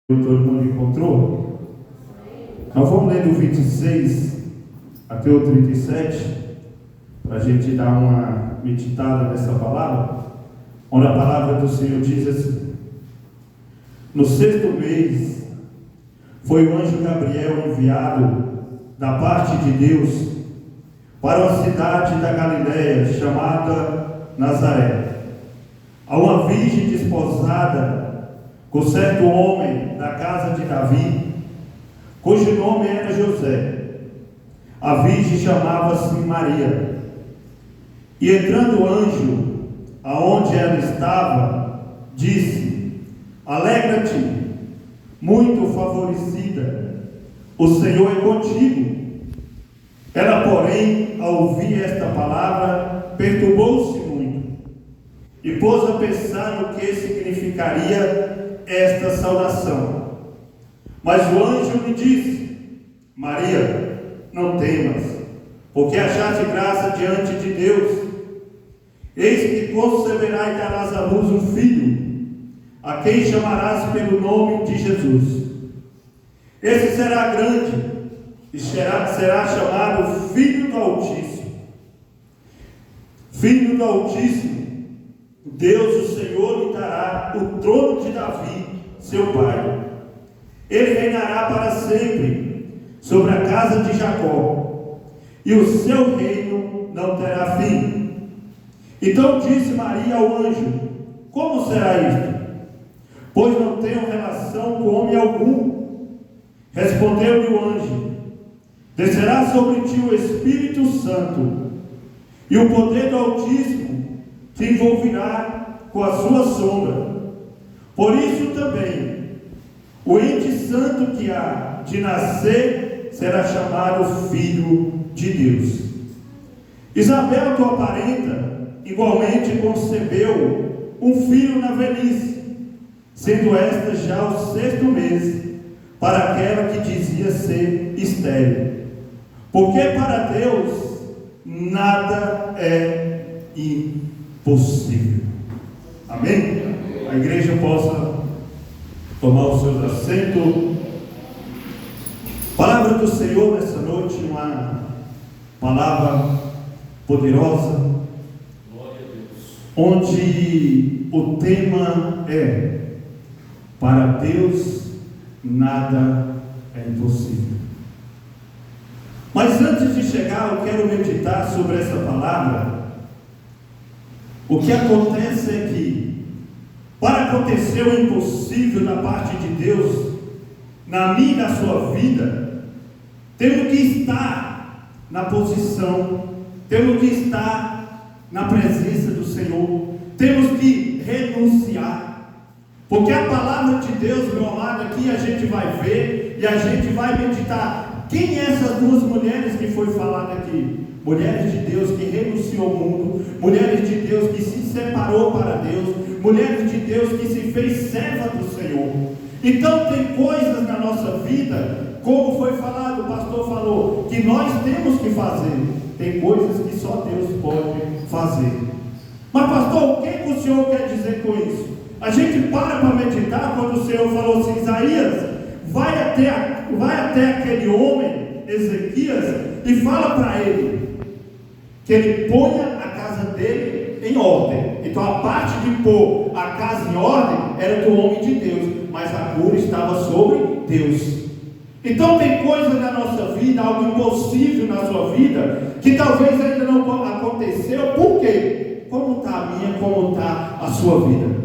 Todo mundo encontrou? Nós vamos ler do 26 até o 37, para a gente dar uma meditada nessa palavra, onde a palavra do Senhor diz assim: no 6º mês, foi o anjo Gabriel enviado da parte de Deus para uma cidade da Galiléia, chamada Nazaré, a uma virgem desposada com certo homem da casa de Davi, cujo nome era José. A virgem chamava-se Maria. E entrando o anjo aonde ela estava, disse: alegra-te, muito favorecida, o Senhor é contigo. Ela, porém, ao ouvir esta palavra, perturbou-se muito e pôs a pensar no que significaria esta saudação. Mas o anjo lhe disse: Maria, não temas, porque achaste graça diante de Deus. Eis que conceberás e darás à luz um filho, a quem chamarás pelo nome de Jesus. Esse será grande e será chamado Filho do Altíssimo. Filho do Altíssimo, Deus, o Senhor, lhe dará o trono de Davi, seu pai. Ele reinará para sempre sobre a casa de Jacó, e o seu reino não terá fim. Então disse Maria ao anjo: como será isto? Pois não tenho relação com homem algum. Respondeu-lhe o anjo: descerá sobre ti o Espírito Santo, e o poder do Altíssimo te envolverá com a sua sombra. Por isso também, o ente santo que há de nascer será chamado Filho de Deus. Isabel, tua parenta, igualmente concebeu um filho na velhice, sendo esta já o 6º mês, para aquela que dizia ser estéril. Porque para Deus nada é impossível. Amém? A igreja possa tomar os seus assentos. Palavra do Senhor nessa noite, uma palavra poderosa, onde o tema é: para Deus nada é impossível. Mas antes de chegar, eu quero meditar sobre essa palavra. O que acontece é que, para acontecer o impossível da parte de Deus, na minha e na sua vida, temos que estar na posição, temos que estar na presença do Senhor, temos que renunciar, porque a palavra de Deus, meu amado, aqui a gente vai ver e a gente vai meditar. Quem é essas duas mulheres que foi falado aqui? Mulheres de Deus que renunciou ao mundo, mulheres de Deus que se separou para Deus, mulheres de Deus que se fez serva do Senhor. Então tem coisas na nossa vida, como foi falado, o pastor falou, que nós temos que fazer. Tem coisas que só Deus pode fazer. Mas pastor, o que o Senhor quer dizer com isso? A gente para meditar quando o Senhor falou assim: Isaías, vai até aquele homem, Ezequias, e fala para ele que ele ponha a casa dele em ordem. Então a parte de pôr a casa em ordem era do homem de Deus, mas a cura estava sobre Deus. Então tem coisas na nossa vida, algo impossível na sua vida, que talvez ainda não aconteceu. Por quê? Como está a minha, como está a sua vida?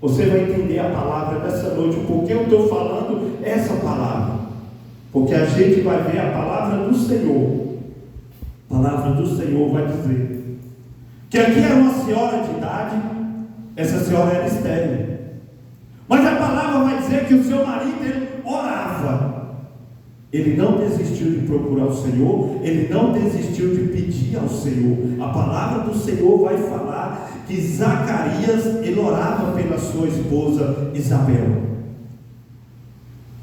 Você vai entender a palavra dessa noite, o porquê eu estou falando essa palavra. Porque a gente vai ver a palavra do Senhor. A palavra do Senhor vai dizer que aqui era uma senhora de idade, essa senhora era estéril. Mas a palavra vai dizer que o seu marido, ele orava. Ele não desistiu de procurar o Senhor, ele não desistiu de pedir ao Senhor. A palavra do Senhor vai falar que Zacarias, ele orava pela sua esposa Isabel.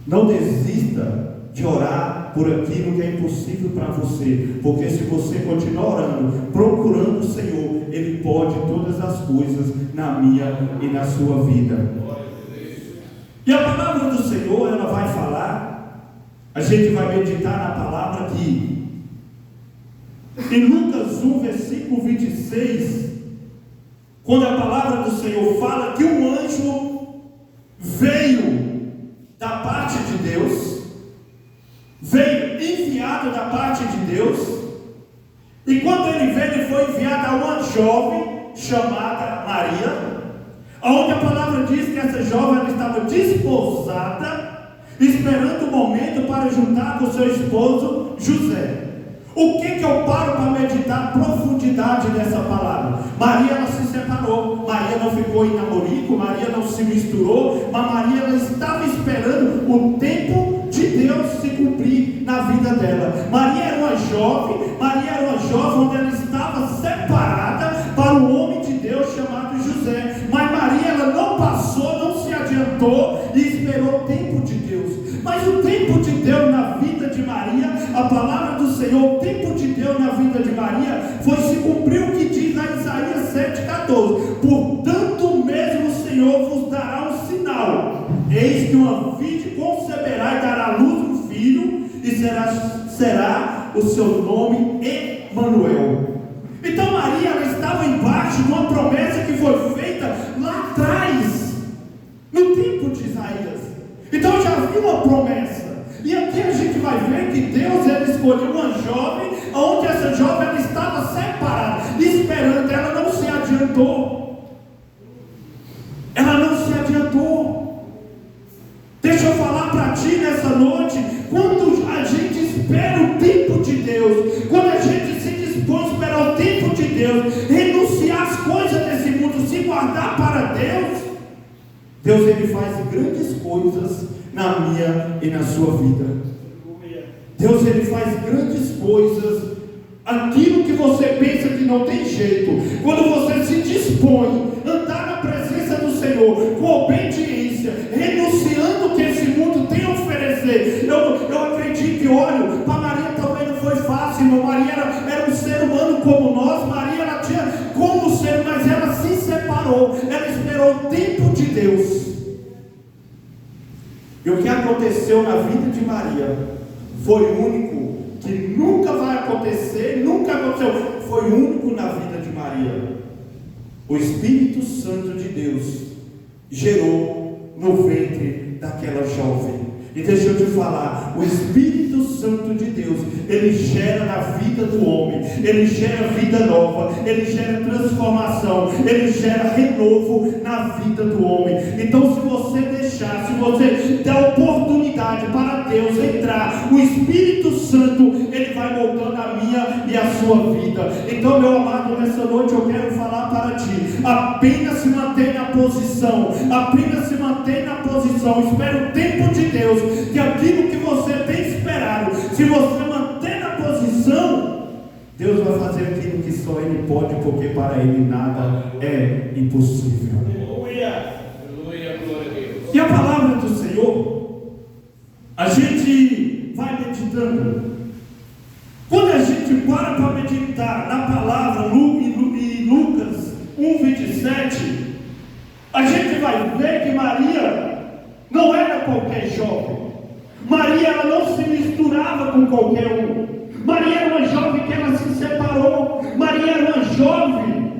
Não desista de orar por aquilo que é impossível para você, porque se você continuar orando, procurando o Senhor, Ele pode todas as coisas na minha e na sua vida. E a palavra do Senhor, ela vai falar, a gente vai meditar na palavra que em Lucas 1, versículo 26, quando a palavra do Senhor fala que um anjo veio da parte de Deus, veio enviado da parte de Deus, e quando ele veio, ele foi enviado a uma jovem chamada Maria, onde a palavra diz que essa jovem ela estava desposada, esperando o momento para juntar com seu esposo José. O que eu paro para meditar a profundidade dessa palavra? Maria, ela se separou. Maria não ficou em namorico, Maria não se misturou, mas Maria, ela estava esperando o tempo de Deus se cumprir na vida dela. Maria era uma jovem onde ela estava separada para o homem de Deus chamado José. Mas Maria, ela não passou, não se adiantou e esperou o tempo de Deus. Mas o tempo de Deus na vida de Maria, a palavra do Senhor, o tempo de Deus na vida de Maria, foi se cumprir o que diz a Isaías 7,14. Portanto mesmo o Senhor vos dará um sinal. Eis que uma virgem conceberá e dará à luz um filho, e será o seu nome Emanuel. Então Maria, ela estava embaixo de uma promessa que foi feita lá atrás, no tempo de Isaías. Então já havia uma promessa. E aqui a gente vai ver que Deus ele escolheu uma jovem, onde essa jovem ela estava separada, esperando. Ela não se adiantou. Ela não se adiantou. Deixa eu falar para ti nessa noite, quando a gente espera o tempo de Deus, quando a gente se dispõe a esperar o tempo de Deus, renunciar às coisas desse mundo, se guardar para Deus, Deus ele faz grandes coisas na minha e na sua vida. Deus ele faz grandes coisas. Aquilo que você pensa que não tem jeito, quando você se dispõe a andar na presença do Senhor com obediência, renunciando o que esse mundo tem a oferecer. Eu acredito e olho para Maria, também não foi fácil, irmão. Maria era um ser humano como nós. Maria ela tinha como ser, mas ela se separou, ela esperou o tempo de Deus. E o que aconteceu na vida de Maria foi único, que nunca vai acontecer, nunca aconteceu, foi único na vida de Maria. O Espírito Santo de Deus gerou no ventre daquela jovem. E deixa eu te falar, o Espírito Santo de Deus, ele gera na vida do homem, ele gera vida nova, ele gera transformação, ele gera renovo na vida do homem. Então se você deixar, se você der oportunidade para Deus entrar, o Espírito Santo, ele vai moldando a minha e a sua vida. Então meu amado, nessa noite eu quero falar para ti, apenas se mantém na posição, apenas se mantém na posição, espera o tempo de Deus, que aquilo que você tem esperado, se você manter na posição, Deus vai fazer aquilo que só Ele pode, porque para Ele nada é impossível. Aleluia, aleluia, glória a Deus. E a palavra do Senhor, a gente vai meditando. Quando a gente para meditar na palavra em Lucas 1:27, a gente vai ver que Maria não era qualquer jovem. Maria ela não se misturava com qualquer um. Maria era uma jovem que ela se separou. Maria era uma jovem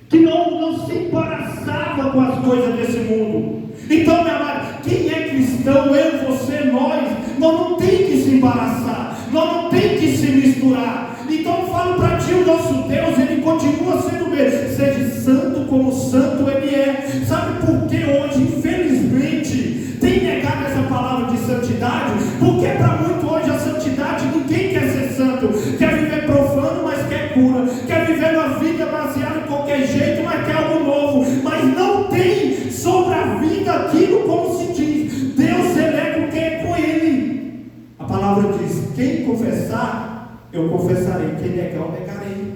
que não se embaraçava com as coisas desse mundo. Então, minha amada, quem é cristão, eu, você, nós não tem que se embaraçar, nós não tem que se misturar. Então eu falo para ti, o nosso Deus, ele continua sendo o mesmo. Seja santo como santo ele é. Sabe por que hoje, infelizmente, tem negado essa palavra de santidade? Porque para muito hoje a santidade, ninguém quer ser santo. Quer viver profano, mas quer cura. Quer viver uma vida baseada em qualquer jeito, mas quer algo novo. Mas não tem sobre a vida aquilo como se diz. Deus elege o que é com ele. A palavra diz, quem confessar, eu confessarei, quem negar, eu negarei.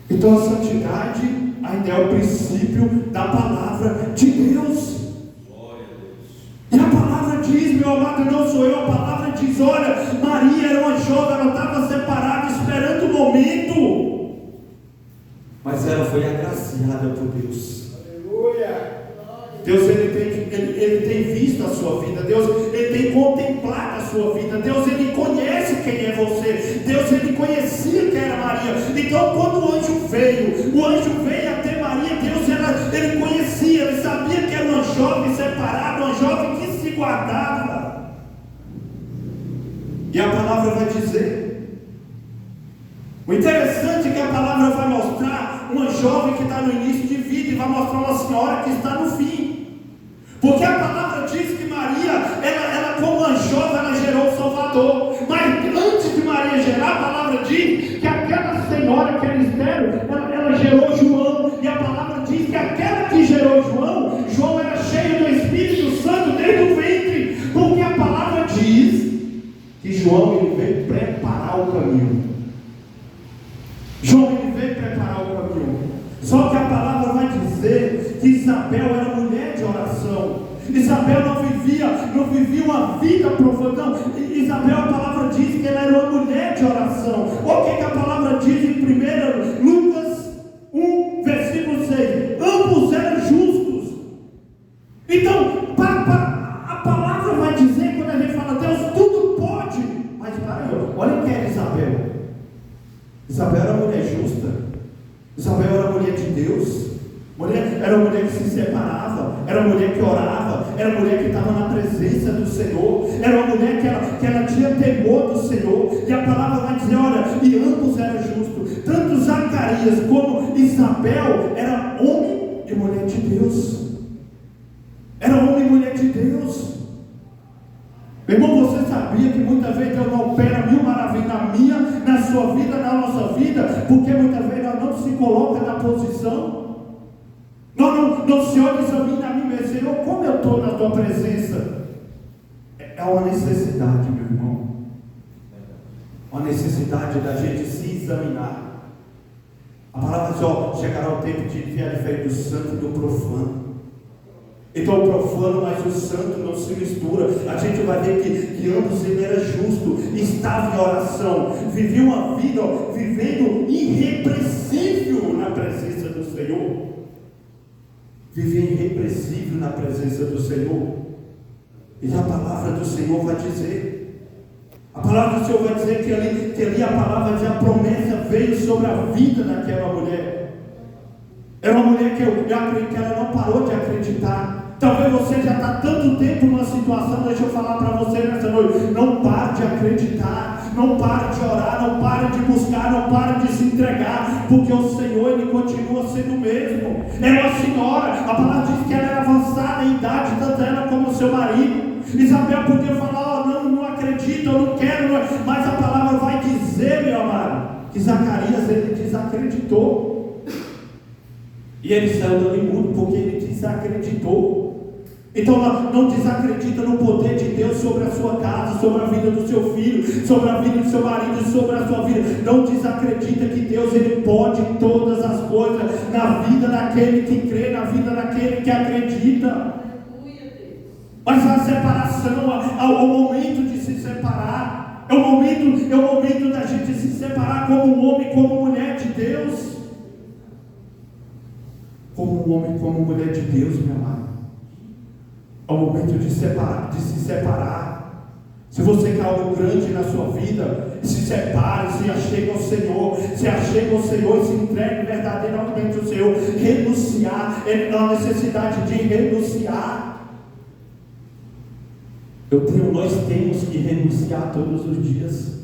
Então a santidade ainda é o princípio da palavra de Deus. Glória a Deus. E a palavra diz, meu amado, não sou eu, a palavra diz, olha, Maria era uma jovem, ela estava separada, esperando o momento, mas ela foi agraciada por Deus. Aleluia. Deus ele ele tem visto a sua vida, Deus, ele tem contemplado a sua vida, Deus, ele conhece quem é você, Deus, ele conhecia quem era Maria. Então quando o anjo veio até Maria, Deus, ele conhecia, ele sabia que era uma jovem separada, uma jovem que se guardava. E a palavra vai dizer, o interessante é que a palavra vai mostrar uma jovem que está no início de vida, e vai mostrar uma senhora que está no fim. Porque a palavra diz que Maria, ela como uma jovem, ela gerou o Salvador. Mas antes de Maria gerar, a palavra diz que aquela senhora que era estéril, ela gerou João. E a palavra diz que aquela que gerou João era cheio do Espírito Santo desde o ventre. Porque a palavra diz que João, ele veio preparar o caminho. João, ele veio preparar o caminho. Só que a palavra vai dizer que Isabel era mulher de oração. Isabel não vivia uma vida profana. Não. Isabel, a palavra diz que ela era uma mulher de oração. O que a palavra diz em 1 Lucas 1, versículo 6? Ambos eram justos. Então, a palavra vai dizer, quando a gente fala Deus, tudo pode. Mas olha quem era Isabel. Isabel era uma mulher justa. Isabel era mulher de Deus. Era uma mulher que se separava, era uma mulher que orava, era uma mulher que estava na presença do Senhor, era uma mulher que ela tinha temor do Senhor. E a palavra vai dizer, olha, e ambos eram justos. Tanto Zacarias como Isabel era homem e mulher de Deus. Era homem e mulher de Deus. Meu irmão, você sabia que muitas vezes Deus não opera mil maravilhas na minha, na sua vida, na nossa vida, porque muitas vezes ela não se coloca na posição. Não se olha e examina a mim mesmo, Senhor, como eu estou na tua presença. É uma necessidade, meu irmão. Uma necessidade da gente se examinar. A palavra diz, chegará o tempo de ver a diferença do santo e do profano. Então o profano, mas o santo não se mistura. A gente vai ver que ambos ele era justo, estava em oração, vivia uma vida vivendo irrepreensível na presença do Senhor. Vivia irrepreensível na presença do Senhor. E a palavra do Senhor vai dizer, a palavra do Senhor vai dizer que ali a palavra diz, a promessa veio sobre a vida daquela mulher. Era uma mulher que eu acredito que ela não parou de acreditar. Talvez você já está tanto tempo numa situação, deixa eu falar para você nessa noite, não pare de acreditar, não pare de orar, não pare de buscar, não pare de se entregar, porque o Senhor, ele continua sendo o mesmo. É uma senhora, a palavra diz que ela era avançada em idade, tanto ela como o seu marido. Isabel podia falar, não acredito, eu não quero, mas a palavra vai dizer, meu amado, que Zacarias, ele desacreditou. E ele saiu dali mudo, porque ele desacreditou. Então não desacredita no poder de Deus sobre a sua casa, sobre a vida do seu filho, sobre a vida do seu marido, sobre a sua vida. Não desacredita que Deus, ele pode todas as coisas na vida daquele que crê, na vida daquele que acredita. Mas a separação, o momento de se separar, é o momento da gente se separar como homem, como mulher de Deus. Como homem, como mulher de Deus, meu amado. É o momento de se separar. Se você quer algo grande na sua vida, se separe, se achegue ao Senhor, e se entregue verdadeiramente ao Senhor. Renunciar, é a necessidade de renunciar. Nós temos que renunciar todos os dias.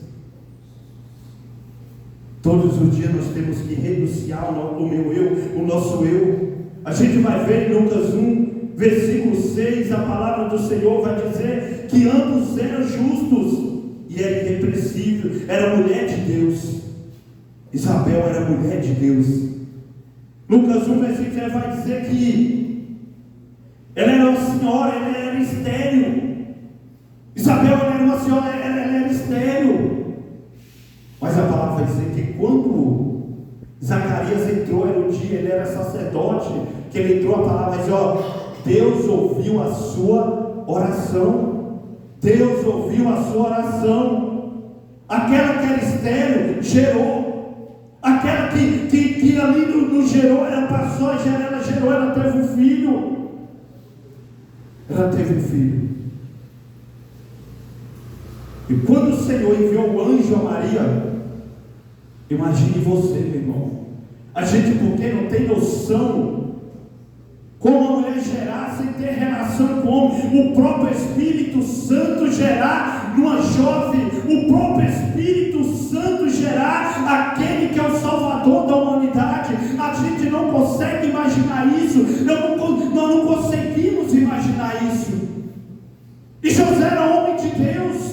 Todos os dias nós temos que renunciar o meu eu, o nosso eu. A gente vai ver em Lucas 1, versículo 6, a palavra do Senhor vai dizer que ambos eram justos e era irrepreensível, era mulher de Deus. Isabel era mulher de Deus. Lucas 1, versículo 6 vai dizer que ela era uma senhora, ela era estéril. Isabel era uma senhora, ela era estéril. Mas a palavra vai dizer que quando Zacarias entrou, era o dia, ele era sacerdote, que ele entrou, a palavra diz, Deus ouviu a sua oração. Deus ouviu a sua oração. Aquela que era estéril gerou. Aquela que ali não gerou, ela passou a gerar, ela gerou, ela teve um filho. ela teve um filho. E quando o Senhor enviou o anjo a Maria, imagine você, meu irmão, a gente porque não tem noção como a mulher gerar sem ter relação com o próprio Espírito Santo gerar numa jovem, o próprio Espírito Santo gerar aquele que é o Salvador da humanidade. A gente não consegue imaginar isso, nós não conseguimos imaginar isso. E José era homem de Deus.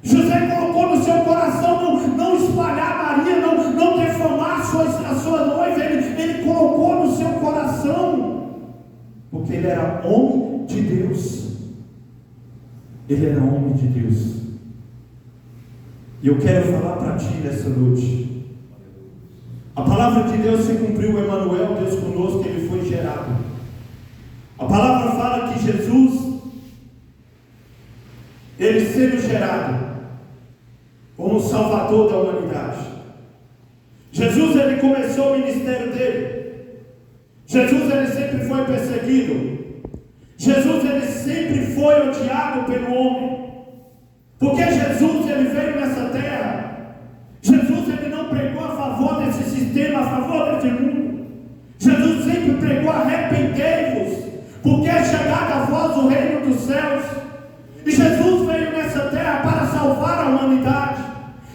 José colocou no seu coração não espalhar Maria, não defamar a sua noiva. Ele colocou no seu coração, porque ele era homem de Deus. Ele era homem de Deus. E eu quero falar para ti nessa noite. A palavra de Deus se cumpriu, Emanuel, Deus conosco, ele foi gerado. A palavra fala que Jesus, ele sendo gerado como Salvador da humanidade. Jesus, ele começou o ministério dele. Jesus, ele sempre foi perseguido. Jesus, ele sempre foi odiado pelo homem. Porque Jesus, ele veio nessa terra. Jesus, ele não pregou a favor desse sistema, a favor desse mundo. Jesus sempre pregou: arrependei-vos, porque é chegado a vós o reino dos céus. E Jesus veio nessa terra para salvar a humanidade.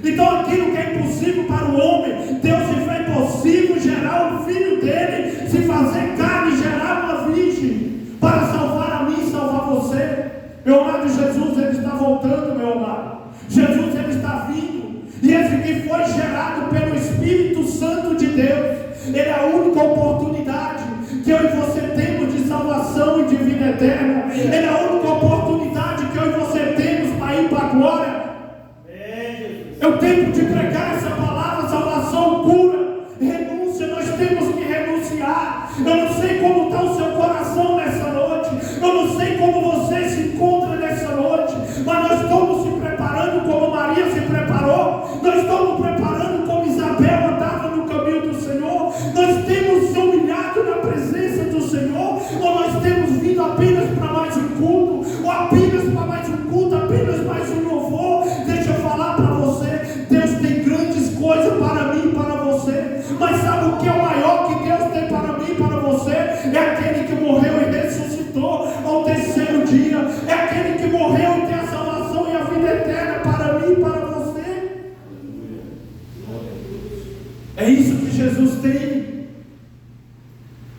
Então aquilo que é impossível para o homem, Deus se fez possível gerar o filho dele, se fazer carne, gerar uma virgem, para salvar a mim e salvar você. Meu amado, Jesus, ele está voltando, meu amado. Jesus, ele está vindo. E esse que foi gerado pelo Espírito Santo de Deus, ele é a única oportunidade que eu e você temos de salvação e de vida eterna. Ele é a única oportunidade que eu e você temos para ir para a glória. É o tempo de pregar essa palavra: salvação, cura, renúncia. Nós temos que renunciar. Eu não sei como está o seu coração nessa noite, eu não sei como você se encontra nessa noite, mas nós estamos se preparando como Maria se preparou. Nós estamos preparando como Isabel andava no caminho do Senhor. Nós temos se humilhado na presença do Senhor, ou nós temos vindo apenas para mais um culto, ou apenas para mais um culto, apenas mais um louvor. Deixa eu falar para você, Deus tem grandes coisas para mim e para você. Mas sabe o que é o maior que Deus tem para mim e para você? É aquele que morreu e ressuscitou ao terceiro dia. É aquele que morreu e tem a salvação e a vida eterna para mim e para você. É isso que Jesus tem.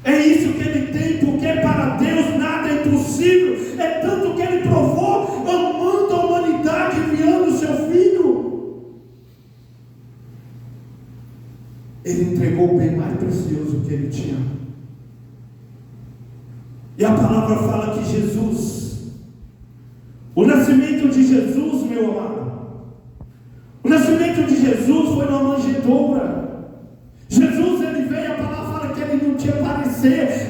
É isso que ele tem, porque para Deus nada é impossível. É tanto que ele provou amando a humanidade, enviando o seu filho. Ele entregou o bem mais precioso que ele tinha. E a palavra fala que Jesus, o nascimento de Jesus, meu amado, o nascimento de Jesus foi numa manjedoura. Jesus, ele veio, a palavra fala que ele não tinha parecer,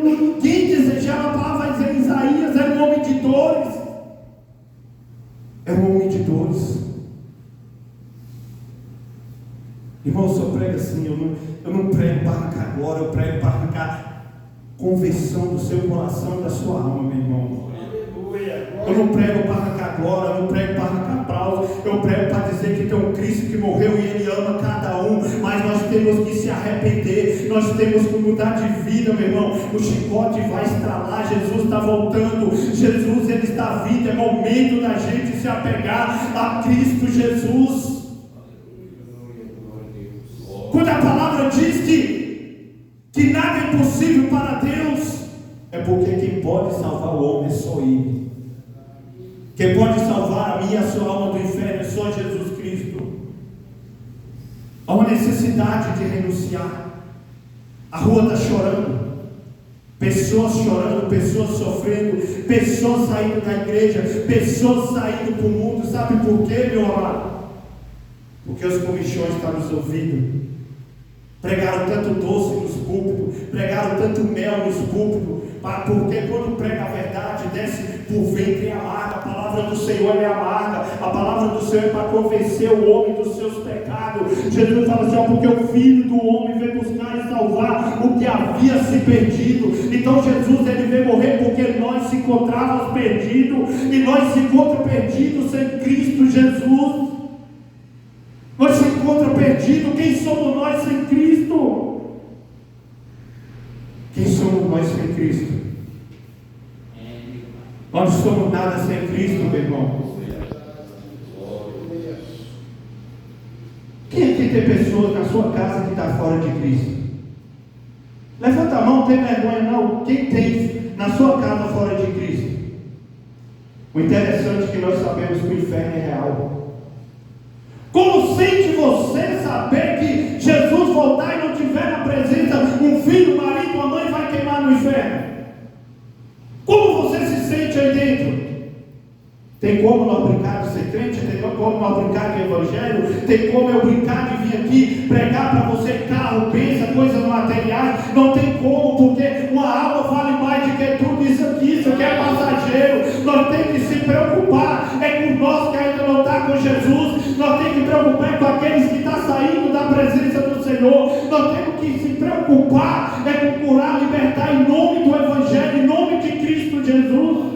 ninguém desejava, a palavra vai dizer em Isaías, era um homem de dores. Era um homem de dores. Irmão, eu só prego assim, eu não prego para arrancar glória, eu prego para arrancar conversão do seu coração e da sua alma, meu irmão. Eu não prego para arrancar glória, eu não prego para arrancar aplauso, eu prego para dizer que tem um Cristo que morreu e ele ama cada um, mas nós temos que se arrepender, nós temos que mudar de vida, meu irmão. O chicote vai estralar, Jesus está voltando, Jesus, ele está vindo, é momento da gente se apegar a Cristo Jesus. Quando a palavra diz que nada é impossível para Deus, é porque quem pode salvar o homem é só Ele. Quem pode salvar a minha e a sua alma do inferno é só Jesus Cristo. Há uma necessidade de renunciar. A rua está chorando, pessoas chorando, pessoas sofrendo, pessoas saindo da igreja, pessoas saindo para o mundo. Sabe por quê, meu amado? Porque os comichões estão nos ouvindo. Pregaram tanto doce nos púlpitos, pregaram tanto mel nos púlpitos, porque quando prega a verdade, desce por ventre e amarga. A palavra do Senhor é amarga, a palavra do Senhor é para convencer o homem dos seus pecados. Jesus fala assim: porque o Filho do Homem veio buscar e salvar o que havia se perdido. Então Jesus, ele veio morrer porque nós se encontrávamos perdidos, e nós se encontramos perdidos sem Cristo Jesus. Nós se encontramos perdidos. Quem somos nós sem Cristo? Quem somos nós sem Cristo? Nós não somos nada sem Cristo, meu irmão. Quem aqui tem pessoas na sua casa que está fora de Cristo? Levanta a mão, não tem vergonha não. Quem tem na sua casa fora de Cristo? O interessante é que nós sabemos que o inferno é real. Como sente você saber que Jesus voltar e não tiver na presença um filho, um marido, uma mãe vai queimar no inferno? Como você se sente aí dentro? Tem como não brincar de ser crente? Tem como não brincar de evangelho? Tem como eu brincar de vir aqui pregar para você carro, bênção, coisas materiais? Não tem como, porque uma alma vale mais do que tudo isso aqui. Isso aqui é passageiro. Nós temos que se preocupar é com nós que ainda não está com Jesus. Nós temos que preocupar com aqueles que estão saindo da presença do Senhor. Nós temos que se preocupar é com curar, libertar em nome do evangelho, em nome de Cristo Jesus.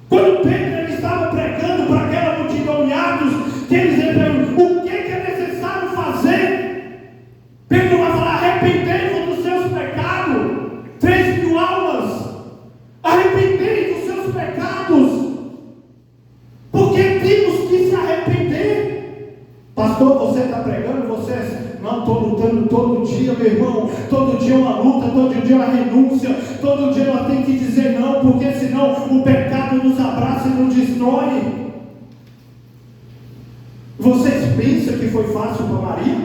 Quando Pedro ele estava pregando para aquela multidão de Atos, que eles perguntam, o que é necessário fazer? Pedro vai falar, arrependei-vos dos seus pecados. 3.000 almas, arrependei dos seus pecados, porque temos que se arrepender. Pastor, você está pregando, você não estou lutando todo dia, meu irmão. Todo dia é uma luta, todo dia é uma renúncia, todo dia nós temos que dizer não, porque senão o pecado nos abraça e nos destrói. Vocês pensam que foi fácil para Maria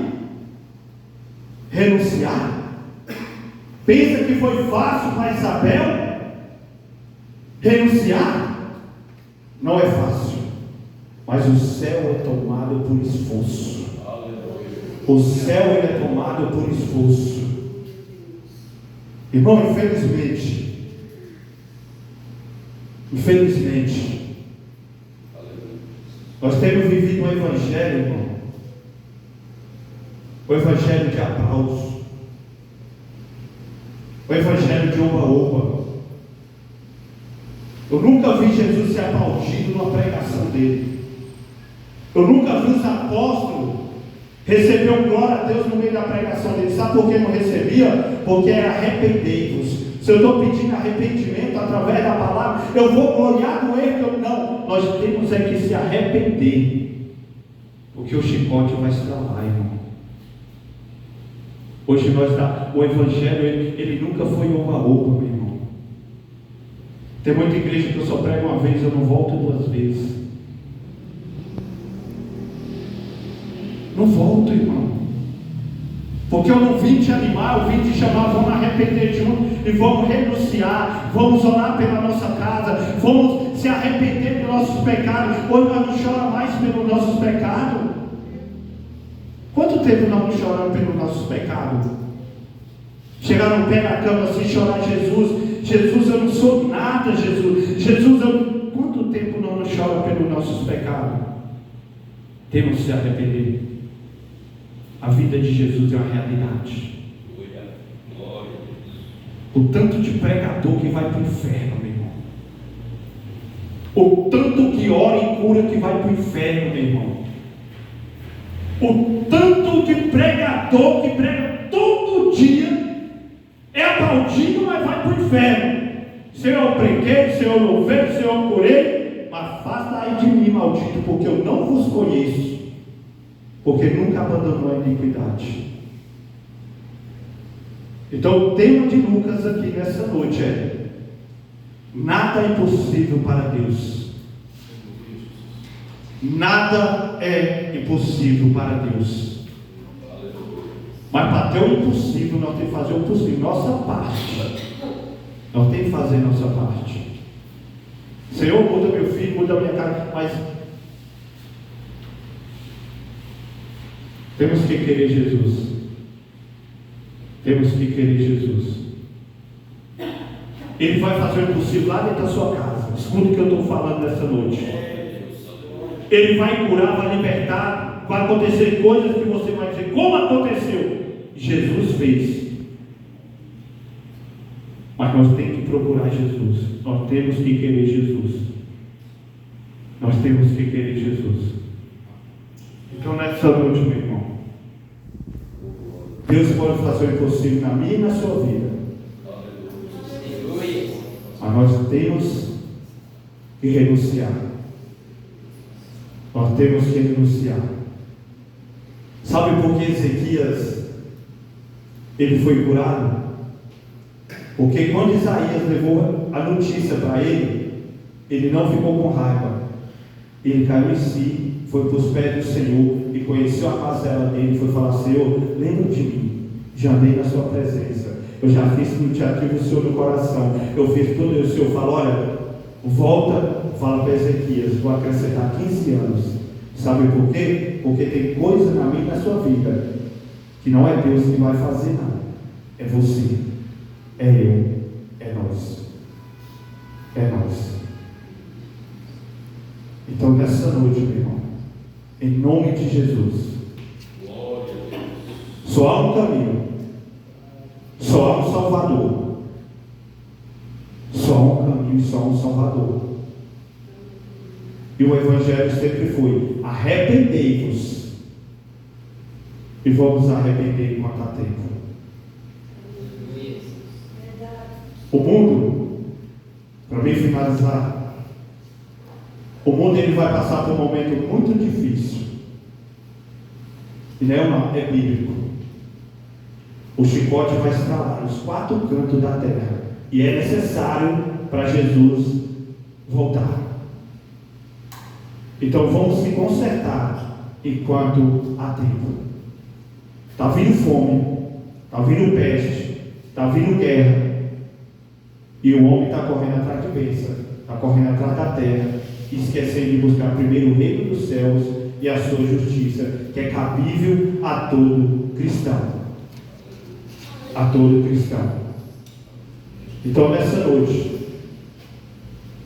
renunciar? Pensa que foi fácil para Isabel renunciar? Não é fácil, mas o céu é tomado por esforço. O céu é tomado por esforço. Irmão, infelizmente, nós temos vivido um evangelho, irmão, o evangelho de aplauso, o evangelho de oba-oba. Eu nunca vi Jesus ser aplaudido na pregação dele. Eu nunca vi os apóstolos receber glória a Deus no meio da pregação dele. Sabe por que não recebia? Porque era arrependei-vos. Se eu estou pedindo arrependimento através da palavra, eu vou gloriar no erro. Não, nós temos é que se arrepender, porque o chicote vai estralar, irmão. Hoje o evangelho ele nunca foi oba-oba, meu irmão. Tem muita igreja que eu só prego uma vez, eu não volto 2 vezes. Não volto, irmão, porque eu não vim te animar, eu vim te chamar. Vamos arrepender juntos e vamos renunciar, vamos orar pela nossa casa, vamos se arrepender dos nossos pecados. Hoje nós não choramos mais pelos nossos pecados. Quanto tempo nós não choramos pelos nossos pecados? Chegar no pé da cama assim, chorar, Jesus, eu não sou nada, Jesus, quanto tempo nós não choramos pelos nossos pecados? Temos que se arrepender. A vida de Jesus é uma realidade. O tanto de pregador que vai para o inferno, meu irmão. O tanto que ora e cura que vai para o inferno, meu irmão. O tanto de pregador que prega todo dia é aplaudido, mas vai para o inferno. Senhor, eu preguei, Senhor, eu louvei, Senhor, eu curei, mas afasta aí de mim, maldito, porque eu não vos conheço. Porque nunca abandonou a iniquidade. Então o tema de Lucas aqui nessa noite é: nada é impossível para Deus. Nada é impossível para Deus. Mas para ter o impossível, nós temos que fazer o possível, nossa parte. Nós temos que fazer nossa parte. Senhor, muda meu filho, muda minha casa, mas temos que querer Jesus. Temos que querer Jesus. Ele vai fazer o impossível lá dentro da sua casa. Escuta o que eu estou falando nessa noite. Ele vai curar, vai libertar. Vai acontecer coisas que você vai dizer: como aconteceu? Jesus fez. Mas nós temos que procurar Jesus. Nós temos que querer Jesus. Nós temos que querer Jesus. Então nessa noite, meu irmão, Deus pode fazer o impossível na minha e na sua vida. Mas nós temos que renunciar. Nós temos que renunciar. Sabe por que Ezequias ele foi curado? Porque quando Isaías levou a notícia para ele não ficou com raiva. Ele caiu em si, foi para os pés do Senhor e conheceu a mazela dele e foi falar: Senhor, lembra de mim, já andei na sua presença, eu já fiz tudo, te ativo o Senhor no coração, eu fiz tudo, e o Senhor fala: olha, volta, fala para Ezequias, vou acrescentar 15 anos. Sabe por quê? Porque tem coisa na minha e na sua vida que não é Deus que vai fazer, não, é você, é eu, é nós, é nós. Então nessa noite, meu irmão, em nome de Jesus, só há um caminho, só há um Salvador, só há um caminho, só há um Salvador. E o Evangelho sempre foi: arrependei-vos e vamos arrepender enquanto há tempo. O mundo, para mim finalizar, o mundo ele vai passar por um momento muito difícil. E é bíblico. O chicote vai estralar os 4 cantos da terra. E é necessário para Jesus voltar. Então vamos se consertar enquanto há tempo. Está vindo fome, está vindo peste, está vindo guerra. E o homem está correndo atrás de bênção, está correndo atrás da terra, esquecendo de buscar primeiro o reino dos céus e a sua justiça, que é cabível a todo cristão. A todo cristão. Então nessa noite,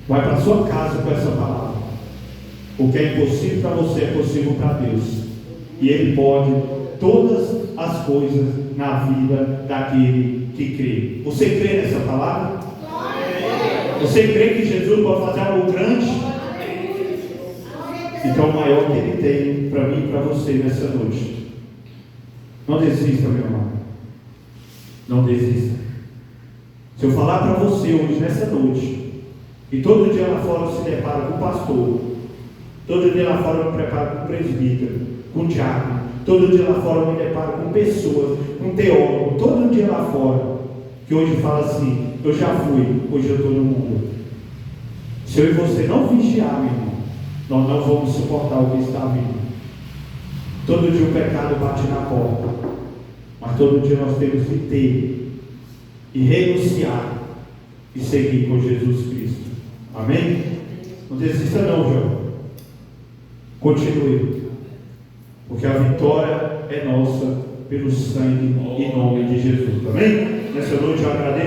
vai para a sua casa com essa palavra. O que é impossível para você é possível para Deus. E Ele pode todas as coisas na vida daquele que crê. Você crê nessa palavra? Você crê que Jesus pode fazer algo grande? Então o maior que Ele tem para mim e para você nessa noite. Não desista, meu irmão. Não desista. Se eu falar para você hoje, nessa noite, e todo dia lá fora você se depara com o pastor, todo dia lá fora eu me preparo com o presbítero, com o diácono, todo dia lá fora eu me deparo com pessoas, com teólogo, todo dia lá fora, que hoje fala assim: eu já fui, hoje eu estou no mundo. Se eu e você não vigiar, meu irmão, nós não vamos suportar o que está vindo. Todo dia o pecado bate na porta, mas todo dia nós temos que ter e renunciar e seguir com Jesus Cristo. Amém? Não desista não, João. Continue, porque a vitória é nossa pelo sangue e nome de Jesus. Amém? Nessa noite eu agradeço.